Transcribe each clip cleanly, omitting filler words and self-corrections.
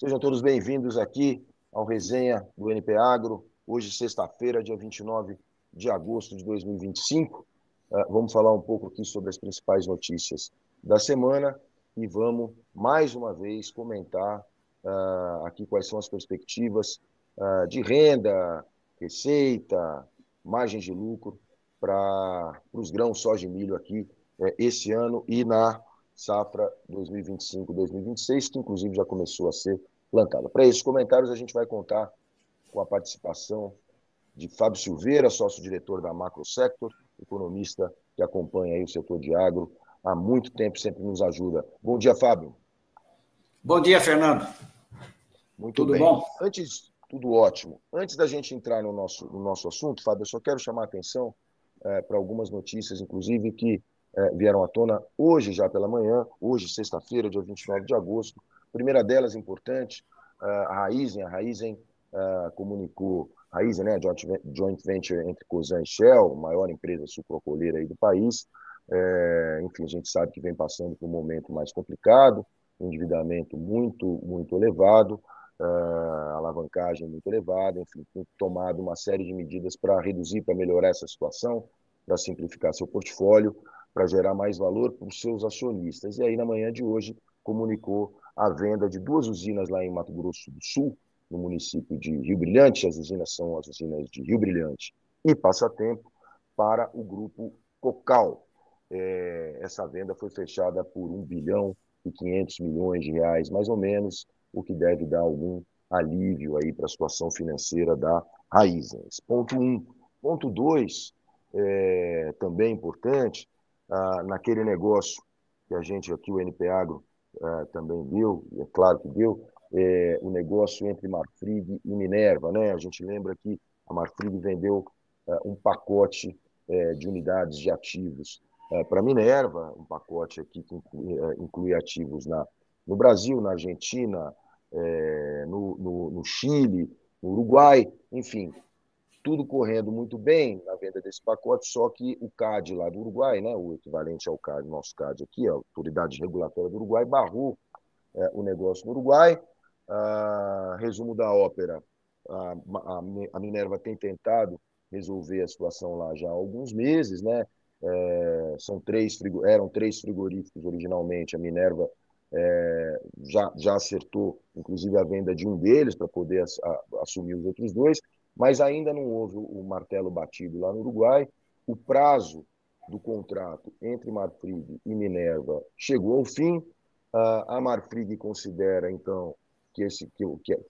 Sejam todos bem-vindos aqui ao Resenha do NP Agro. Hoje, sexta-feira, dia 29 de agosto de 2025. Vamos falar um pouco aqui sobre as principais notícias da semana e vamos, mais uma vez, comentar aqui quais são as perspectivas de renda, receita, margens de lucro para os grãos soja e milho aqui esse ano e na safra 2025-2026, que inclusive já começou a ser plantada. Para esses comentários, a gente vai contar com a participação de Fábio Silveira, sócio-diretor da Macro Sector, economista que acompanha aí o setor de agro há muito tempo, sempre nos ajuda. Bom dia, Fábio. Bom dia, Fernando. Muito Tudo bem. bom? Tudo ótimo. Antes da gente entrar no nosso assunto, Fábio, eu só quero chamar a atenção para algumas notícias, inclusive, que vieram à tona hoje, já pela manhã, hoje, sexta-feira, dia 29 de agosto. A primeira delas, importante, a Raízen comunicou, a Raízen, né, joint venture entre Cosan e Shell, maior empresa sucrocoleira aí do país. Enfim, a gente sabe que vem passando por um momento mais complicado, um endividamento muito elevado, alavancagem muito elevada, enfim, tem tomado uma série de medidas para reduzir, para melhorar essa situação, para simplificar seu portfólio, para gerar mais valor para os seus acionistas. E aí, na manhã de hoje, comunicou a venda de 2 usinas lá em Mato Grosso do Sul, no município de Rio Brilhante. As usinas são as usinas de Rio Brilhante e Passatempo, para o grupo Cocal. Essa venda foi fechada por 1,5 bilhão, mais ou menos, o que deve dar algum alívio aí para a situação financeira da Raízen. Ponto 1. Ponto 2, também importante, naquele negócio que a gente aqui, o NP Agro, também deu, e é claro que deu, o negócio entre Marfrig e Minerva, né? A gente lembra que a Marfrig vendeu um pacote de unidades de ativos para Minerva, um pacote aqui que inclui ativos no Brasil, na Argentina, no Chile, no Uruguai, enfim, tudo correndo muito bem na venda desse pacote, só que o CAD lá do Uruguai, né, o equivalente ao CAD, nosso CAD aqui, a Autoridade Regulatória do Uruguai, barrou o negócio no Uruguai. Resumo da ópera, a Minerva tem tentado resolver a situação lá já há alguns meses, né? Eram 3 frigoríficos originalmente. A Minerva já acertou, inclusive, a venda de um deles para poder assumir os outros 2, mas ainda não houve o martelo batido lá no Uruguai. O prazo do contrato entre Marfrig e Minerva chegou ao fim. A Marfrig considera, então, que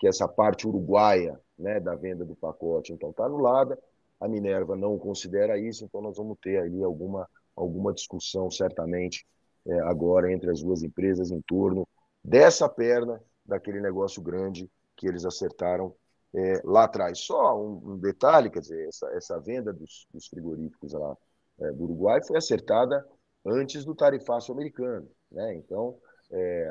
essa parte uruguaia, né, da venda do pacote então está anulada. A Minerva não considera isso, então nós vamos ter aí alguma discussão, certamente, agora entre as duas empresas em torno dessa perna daquele negócio grande que eles acertaram lá atrás. Só um detalhe, quer dizer, essa venda dos frigoríficos lá do Uruguai foi acertada antes do tarifaço americano, né? Então,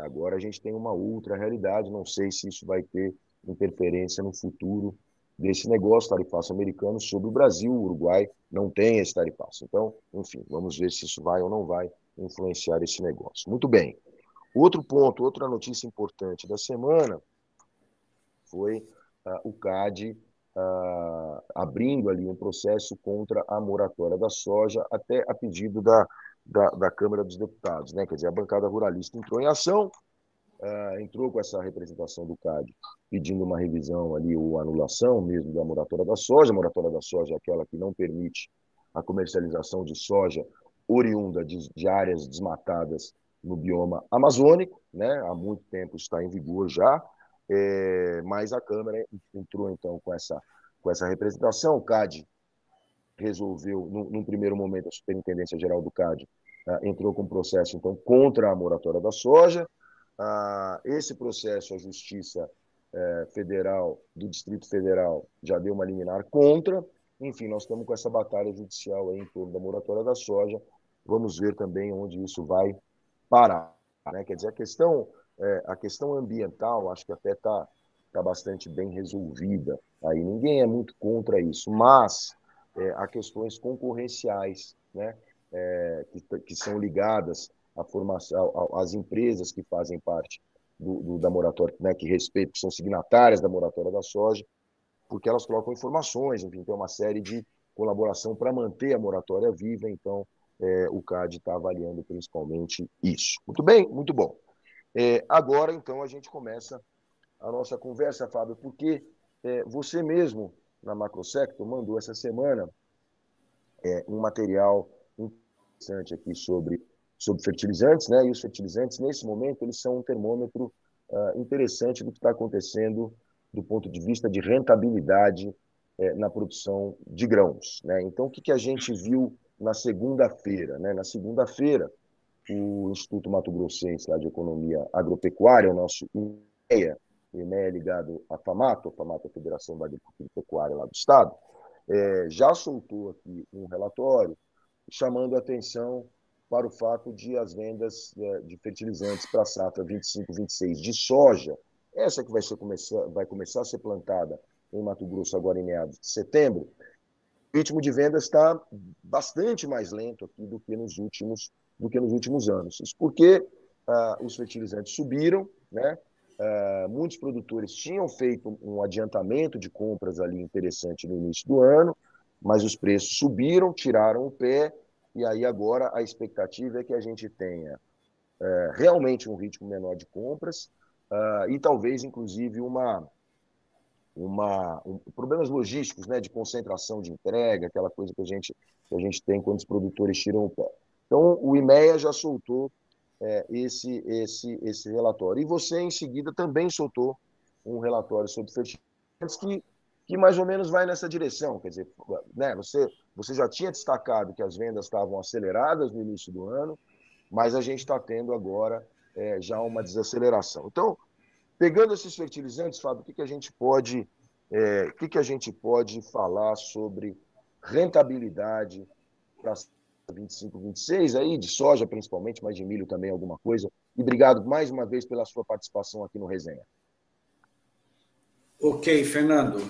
agora a gente tem uma outra realidade, não sei se isso vai ter interferência no futuro desse negócio, tarifaço americano, sobre o Brasil. O Uruguai não tem esse tarifaço. Então, enfim, vamos ver se isso vai ou não vai influenciar esse negócio. Muito bem. Outro ponto, outra notícia importante da semana foi o CAD abrindo ali um processo contra a moratória da soja, até a pedido da Câmara dos Deputados, né? Quer dizer, a bancada ruralista entrou em ação, entrou com essa representação do CAD pedindo uma revisão ali, ou anulação mesmo da moratória da soja. A moratória da soja é aquela que não permite a comercialização de soja oriunda de áreas desmatadas no bioma amazônico, né? Há muito tempo está em vigor já, mas a Câmara entrou então com essa representação. O CAD resolveu, num primeiro momento, a Superintendência Geral do CAD entrou com um processo então contra a moratória da soja. Esse processo, a Justiça Federal, do Distrito Federal, já deu uma liminar contra. Enfim, nós estamos com essa batalha judicial aí em torno da moratória da soja. Vamos ver também onde isso vai parar, né? Quer dizer, a questão ambiental, acho que até está bastante bem resolvida. Aí ninguém é muito contra isso, mas há questões concorrenciais, né? Que são ligadas à formação, às empresas que fazem parte da moratória, né, que respeitam, que são signatárias da moratória da soja, porque elas colocam informações, enfim, tem uma série de colaboração para manter a moratória viva, então o CAD está avaliando principalmente isso. Muito bem, muito bom. Agora, então, a gente começa a nossa conversa, Fábio, porque você mesmo, na Macrosector, mandou essa semana um material interessante aqui sobre fertilizantes, né? E os fertilizantes, nesse momento, eles são um termômetro interessante do que está acontecendo do ponto de vista de rentabilidade na produção de grãos, né? Então, o que a gente viu na segunda-feira, né? Na segunda-feira, o Instituto Mato Grossense lá de Economia Agropecuária, o nosso IMEA, o IMEA é ligado à FAMATO, a Federação da Agricultura e Pecuária lá do Estado, já soltou aqui um relatório chamando a atenção para o fato de as vendas de fertilizantes para a safra 25-26 de soja, essa que vai começar a ser plantada em Mato Grosso agora em meados de setembro, o ritmo de vendas está bastante mais lento aqui do que nos últimos anos. Isso porque os fertilizantes subiram, né? Muitos produtores tinham feito um adiantamento de compras ali interessante no início do ano, mas os preços subiram, tiraram o pé, e aí agora a expectativa é que a gente tenha realmente um ritmo menor de compras e talvez, inclusive, problemas logísticos, né, de concentração de entrega, aquela coisa que a gente tem quando os produtores tiram o pé. Então, o IMEA já soltou esse relatório. E você, em seguida, também soltou um relatório sobre fertilizantes que mais ou menos vai nessa direção. Quer dizer, né, você já tinha destacado que as vendas estavam aceleradas no início do ano, mas a gente está tendo agora já uma desaceleração. Então, pegando esses fertilizantes, Fábio, o que a gente pode falar sobre rentabilidade para 25-26 aí, de soja principalmente, mas de milho também alguma coisa. E obrigado mais uma vez pela sua participação aqui no Resenha. Ok, Fernando,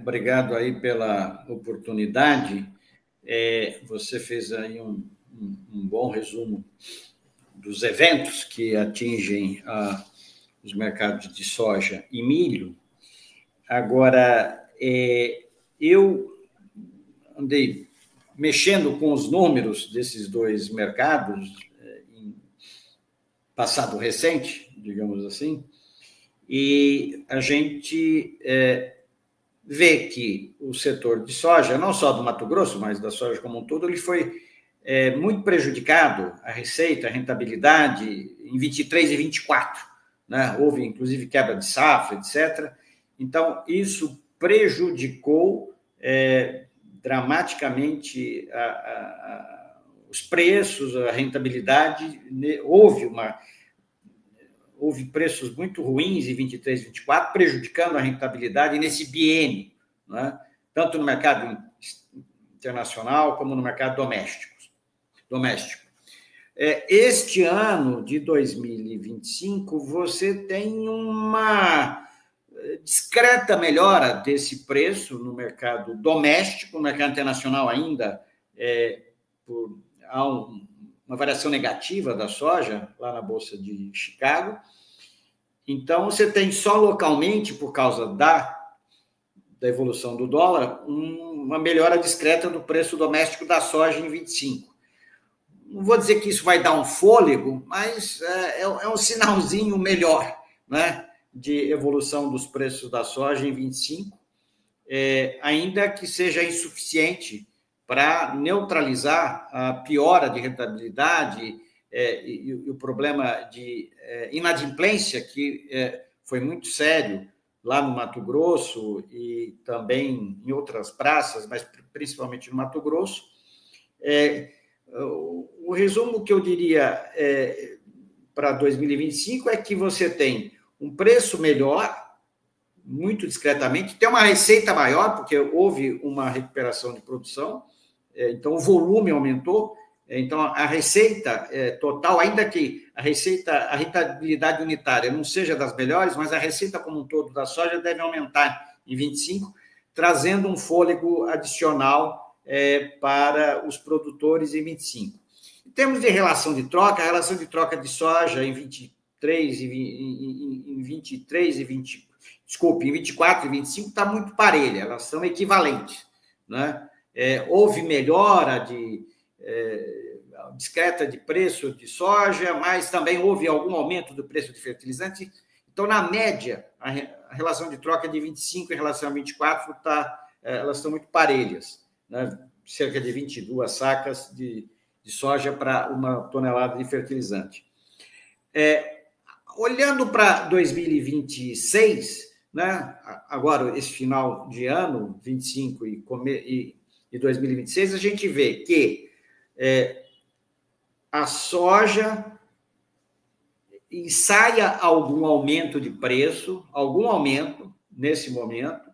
obrigado aí pela oportunidade. Você fez aí um bom resumo dos eventos que atingem os mercados de soja e milho. Agora, eu andei mexendo com os números desses dois mercados em passado recente, digamos assim, e a gente vê que o setor de soja, não só do Mato Grosso, mas da soja como um todo, ele foi muito prejudicado, a receita, a rentabilidade, em 23 e 24. Né? Houve, inclusive, quebra de safra, etc. Então, isso prejudicou dramaticamente os preços, a rentabilidade. Houve preços muito ruins em 23 e 24, prejudicando a rentabilidade nesse biênio, né? Tanto no mercado internacional como no mercado doméstico. Este ano de 2025, você tem uma discreta melhora desse preço no mercado doméstico, no mercado internacional ainda há uma variação negativa da soja lá na Bolsa de Chicago. Então, você tem só localmente, por causa da evolução do dólar, uma melhora discreta do preço doméstico da soja em 25. Não vou dizer que isso vai dar um fôlego, mas é um sinalzinho melhor, né, de evolução dos preços da soja em 25, ainda que seja insuficiente para neutralizar a piora de rentabilidade e o problema de inadimplência, que foi muito sério lá no Mato Grosso e também em outras praças, mas principalmente no Mato Grosso. O resumo que eu diria para 2025 é que você tem um preço melhor, muito discretamente, tem uma receita maior, porque houve uma recuperação de produção, então o volume aumentou, então a receita total, ainda que a rentabilidade unitária não seja das melhores, mas a receita como um todo da soja deve aumentar em 25, trazendo um fôlego adicional para os produtores em 25. Em termos de relação de troca, a relação de troca de soja em 23 e 23 e 20, desculpe, em 24 e 25 está muito parelha, elas são equivalentes, né? Houve melhora discreta de preço de soja, mas também houve algum aumento do preço de fertilizante. Então, na média, a relação de troca de 25 em relação a 24 elas estão muito parelhas, né? Cerca de 22 sacas de soja para uma tonelada de fertilizante. Olhando para 2026, né, agora esse final de ano, 25 e 2026, a gente vê que a soja ensaia algum aumento de preço, algum aumento nesse momento,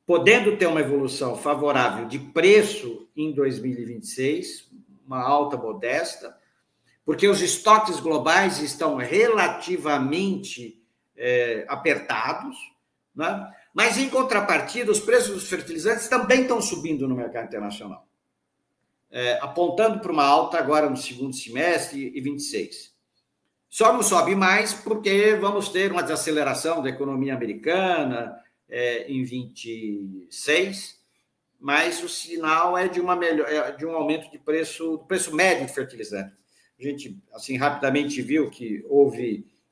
podendo ter uma evolução favorável de preço em 2026, uma alta modesta, porque os estoques globais estão relativamente apertados, né? Mas, em contrapartida, os preços dos fertilizantes também estão subindo no mercado internacional, apontando para uma alta agora no segundo semestre e 26. Só não sobe mais porque vamos ter uma desaceleração da economia americana em 26, mas o sinal é de um aumento de preço, do preço médio de fertilizante. A gente, assim, rapidamente viu que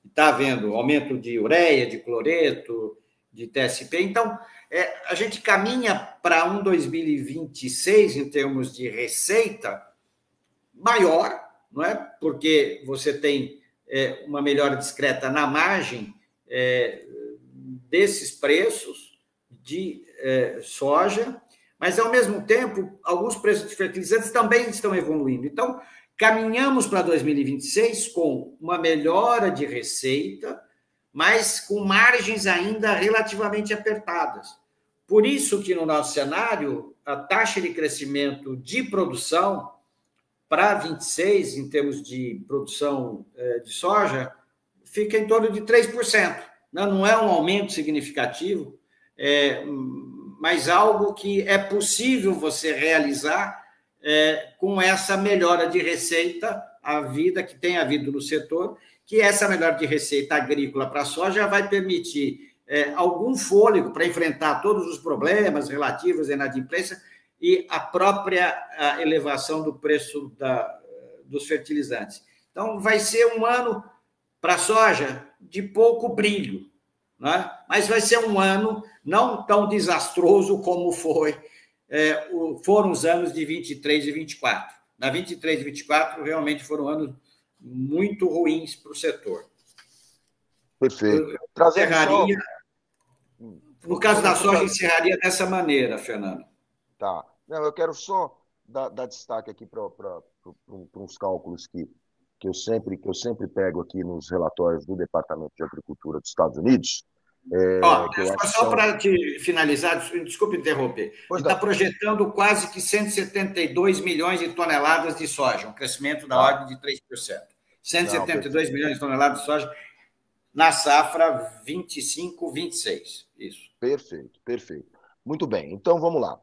está havendo aumento de ureia, de cloreto, de TSP. Então, a gente caminha para um 2026, em termos de receita, maior, não é? Porque você tem uma melhora discreta na margem desses preços de soja, mas, ao mesmo tempo, alguns preços de fertilizantes também estão evoluindo. Então, caminhamos para 2026 com uma melhora de receita, mas com margens ainda relativamente apertadas. Por isso que, no nosso cenário, a taxa de crescimento de produção para 26, em termos de produção de soja, fica em torno de 3%. Não é um aumento significativo, mas algo que é possível você realizar com essa melhora de receita que tem havido no setor, que essa melhora de receita agrícola para a soja vai permitir algum fôlego para enfrentar todos os problemas relativos à inadimplência e a própria elevação do preço dos fertilizantes. Então, vai ser um ano para a soja de pouco brilho, né? Mas vai ser um ano não tão desastroso como foram os anos de 23 e 24. Na 23 e 24, realmente foram anos muito ruins para o setor. Perfeito. Encerraria, no caso da soja, encerraria dessa maneira, Fernando. Tá. Não, eu quero só dar destaque aqui para uns cálculos que eu sempre pego aqui nos relatórios do Departamento de Agricultura dos Estados Unidos. Só para te finalizar, desculpe interromper, ele está projetando quase que 172 milhões de toneladas de soja, um crescimento da ordem de 3%. 172 milhões de toneladas de soja na safra 25-26. Isso. Perfeito. Muito bem, então vamos lá.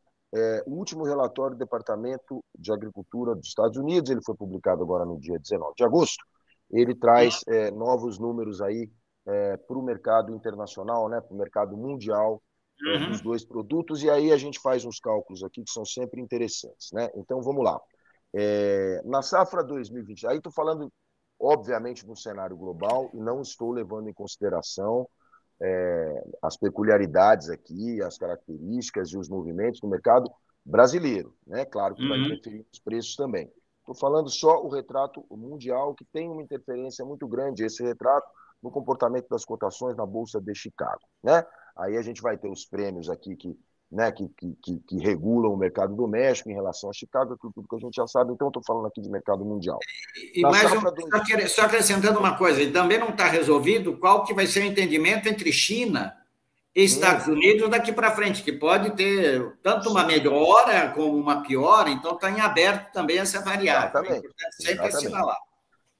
O último relatório do Departamento de Agricultura dos Estados Unidos, ele foi publicado agora no dia 19 de agosto, ele traz novos números aí para o mercado internacional, né, para o mercado mundial dos dois produtos, e aí a gente faz uns cálculos aqui que são sempre interessantes, né? Então, vamos lá. Na safra 2020, aí estou falando, obviamente, no cenário global, e não estou levando em consideração as peculiaridades aqui, as características e os movimentos do mercado brasileiro, né? Claro que vai interferir nos preços também. Estou falando só o retrato mundial, que tem uma interferência muito grande, esse retrato, no comportamento das cotações na Bolsa de Chicago, né? Aí a gente vai ter os prêmios aqui que regulam o mercado doméstico em relação a Chicago, tudo que a gente já sabe, então estou falando aqui de mercado mundial. Só acrescentando uma coisa, e também não está resolvido qual que vai ser o entendimento entre China e Estados Unidos daqui para frente, que pode ter tanto uma melhora como uma piora, então está em aberto também essa variável. É importante sempre assinalar.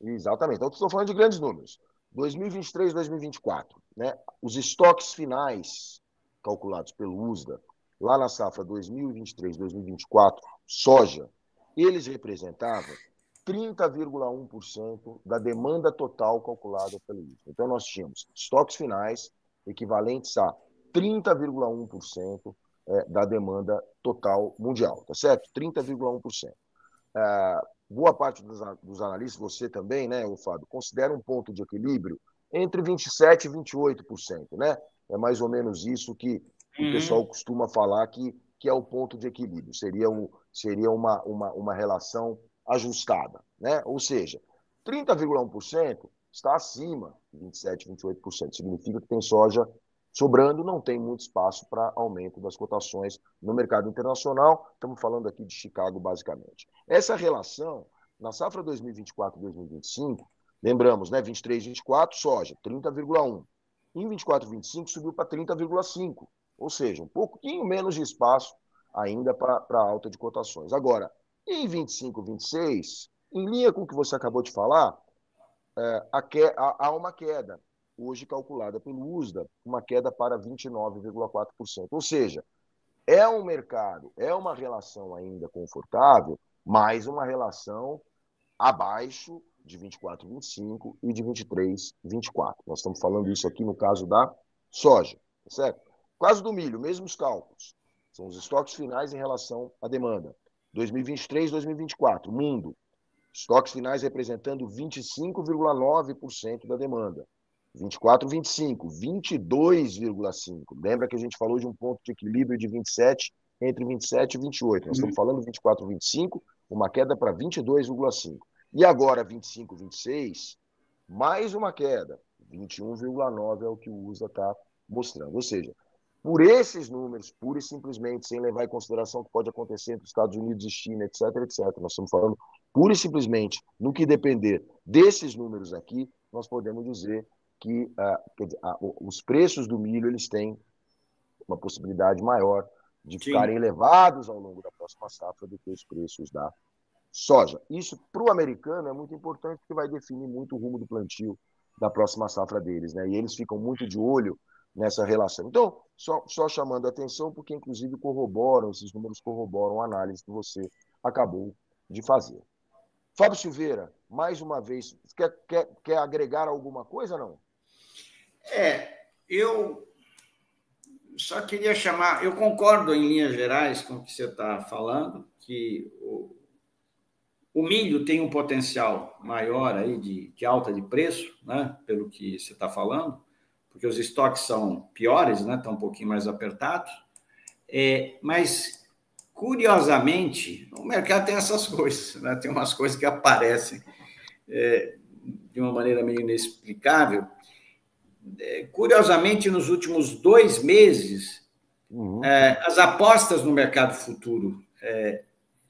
Exatamente. Então, estou falando de grandes números. 2023, 2024, né? Os estoques finais calculados pelo USDA, lá na safra 2023, 2024, soja, eles representavam 30,1% da demanda total calculada pelo IFE. Então, nós tínhamos estoques finais equivalentes a 30,1% da demanda total mundial, tá certo? 30,1%. Boa parte dos analistas, você também, né, Fábio, considera um ponto de equilíbrio entre 27% e 28%, né? É mais ou menos isso que o pessoal costuma falar que é o ponto de equilíbrio. Seria uma relação ajustada, né? Ou seja, 30,1% está acima de 27%, 28%. Significa que tem soja sobrando, não tem muito espaço para aumento das cotações no mercado internacional. Estamos falando aqui de Chicago, basicamente. Essa relação, na safra 2024-2025, lembramos, né? 23-24, soja, 30,1%. Em 24-25, subiu para 30,5%. Ou seja, um pouquinho menos de espaço ainda para alta de cotações. Agora, em 25-26, em linha com o que você acabou de falar, há uma queda, hoje calculada pelo USDA, uma queda para 29,4%. Ou seja, é um mercado, é uma relação ainda confortável, mas uma relação abaixo de 24,25 e de 23,24. Nós estamos falando isso aqui no caso da soja, certo? No caso do milho, mesmos cálculos. São os estoques finais em relação à demanda. 2023, 2024, mundo. Estoques finais representando 25,9% da demanda. 24, 25, 22,5. Lembra que a gente falou de um ponto de equilíbrio de 27, entre 27 e 28. Nós estamos falando 24, 25, uma queda para 22,5. E agora 25, 26, mais uma queda. 21,9 é o que o USA está mostrando. Ou seja, por esses números, pura e simplesmente, sem levar em consideração o que pode acontecer entre os Estados Unidos e China, etc., etc., nós estamos falando pura e simplesmente no que depender desses números aqui, nós podemos dizer que os preços do milho eles têm uma possibilidade maior de ficarem elevados ao longo da próxima safra do que os preços da soja. Isso, para o americano, é muito importante porque vai definir muito o rumo do plantio da próxima safra deles, né? E eles ficam muito de olho nessa relação. Então, só chamando a atenção, porque inclusive esses números corroboram a análise que você acabou de fazer. Fábio Silveira, mais uma vez, quer agregar alguma coisa, não? Eu só queria chamar, eu concordo em linhas gerais com o que você está falando, que o milho tem um potencial maior aí de alta de preço, né, pelo que você está falando, porque os estoques são piores, né, estão um pouquinho mais apertados, mas, curiosamente, o mercado tem essas coisas, né, tem umas coisas que aparecem de uma maneira meio inexplicável. Curiosamente, nos últimos 2 meses, as apostas no mercado futuro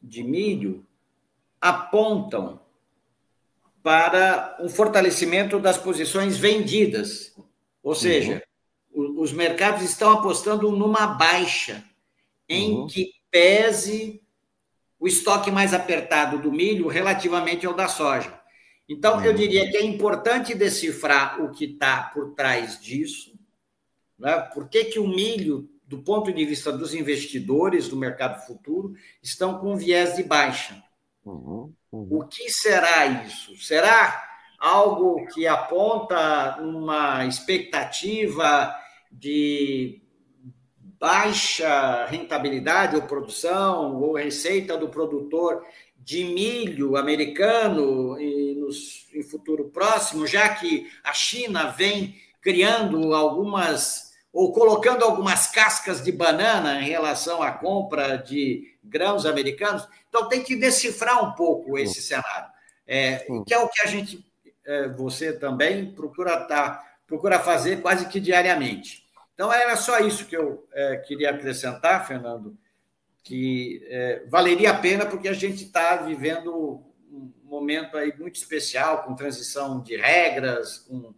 de milho apontam para um fortalecimento das posições vendidas. Ou seja, os mercados estão apostando numa baixa em que pese o estoque mais apertado do milho relativamente ao da soja. Então, eu diria que é importante decifrar o que está por trás disso, né? Por que o milho, do ponto de vista dos investidores do mercado futuro, estão com viés de baixa. O que será isso? Será algo que aponta uma expectativa de baixa rentabilidade ou produção ou receita do produtor de milho americano em futuro próximo, já que a China vem criando algumas ou colocando algumas cascas de banana em relação à compra de grãos americanos? Então, tem que decifrar um pouco esse cenário, que é o que a gente, você também, procura fazer quase que diariamente. Então, era só isso que eu queria acrescentar, Fernando, que valeria a pena, porque a gente está vivendo um momento aí muito especial, com transição de regras, com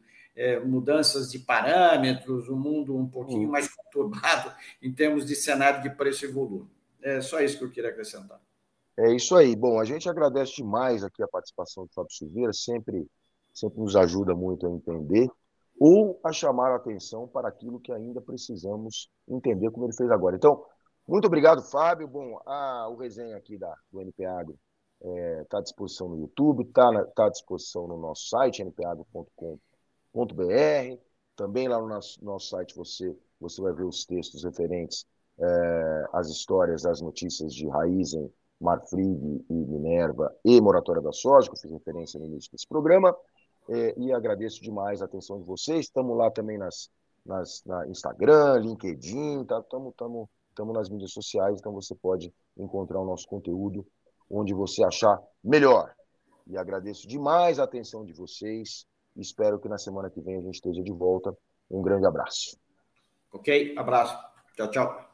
mudanças de parâmetros, um mundo um pouquinho mais conturbado em termos de cenário de preço e volume. É só isso que eu queria acrescentar. É isso aí. Bom, a gente agradece demais aqui a participação do Fábio Silveira, sempre nos ajuda muito a entender ou a chamar a atenção para aquilo que ainda precisamos entender, como ele fez agora. Então, muito obrigado, Fábio. Bom, o resenha aqui do NP Agro Está à disposição no YouTube, está à disposição no nosso site, npagro.com.br. Também lá no nosso site você vai ver os textos referentes às histórias, às notícias de Raízen, Marfrig e Minerva e Moratória da Soja, que eu fiz referência no início desse programa. E agradeço demais a atenção de vocês. Estamos lá também na Instagram, LinkedIn, estamos nas mídias sociais, então você pode encontrar o nosso conteúdo onde você achar melhor. E agradeço demais a atenção de vocês. Espero que na semana que vem a gente esteja de volta. Um grande abraço. Ok, abraço. Tchau, tchau.